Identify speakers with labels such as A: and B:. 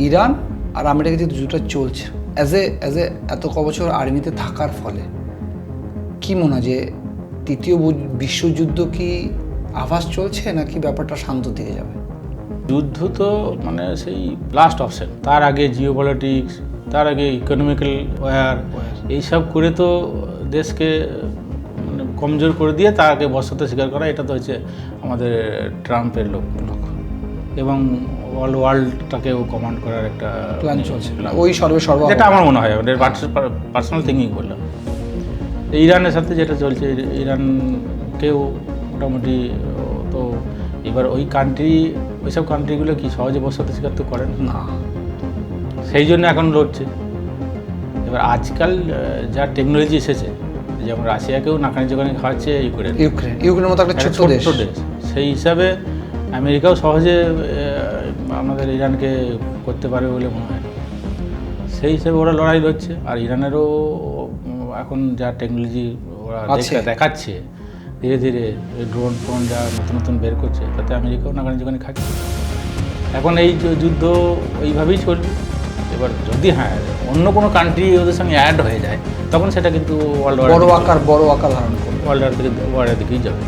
A: Iran আর America যে যুদ্ধটা চলছে অ্যাজ এ এত বছর আর্মিতে থাকার ফলে কি মনে হয় যে তৃতীয় বিশ্বযুদ্ধ কি আভাস চলছে নাকি ব্যাপারটা শান্ত দিকে যাবে?
B: যুদ্ধ তো মানে সেই লাস্ট অপশন, তার আগে জিও পলিটিক্স, তার আগে ইকোনমিক্যাল ওয়ার, এইসব করে তো দেশকে মানে কমজোর করে দিয়ে তার আগে বর্ষতে স্বীকার করা, এটা তো হচ্ছে আমাদের ট্রাম্পের লক্ষ্য এবং ওয়ার্ল্ডটাকেও কমান্ড করার একটা
A: প্ল্যান চলছে ওই সর্ব
B: যেটা আমার মনে হয়, আমাদের পার্সোনাল থিঙ্কিং বললাম। ইরানের সাথে যেটা চলছে, ইরানকেও মোটামুটি তো এবার ওইসব কান্ট্রিগুলো কি সহজে বর্ষতে স্বীকার তো করেন
A: না,
B: সেই জন্য এখন লড়ছে। এবার আজকাল যা টেকনোলজি এসেছে, যেমন রাশিয়াকেও নাকানি চোখানি খাওয়াচ্ছে
A: ইউক্রেনের মতো একটা ছোট্ট দেশ,
B: সেই হিসাবে আমেরিকাও সহজে আমাদের ইরানকে করতে পারবে বলে মনে হয়। সেই হিসাবে ওরা লড়াই লড়ছে। আর ইরানেরও এখন যা টেকনোলজি ওরা দেখাচ্ছে ধীরে ধীরে, ড্রোন ফোন যা নতুন নতুন বের করছে, তাতে আমেরিকাও নাকানি চোখানি খাচ্ছে। এখন এই যুদ্ধ ওইভাবেই চলবে। এবার যদি অন্য কোনো কান্ট্রি ওদের সঙ্গে অ্যাড হয়ে যায়, তখন সেটা কিন্তু
A: বড় আকার ধারণ করবে,
B: ওয়ার্ল্ডের দিকেই যাবে।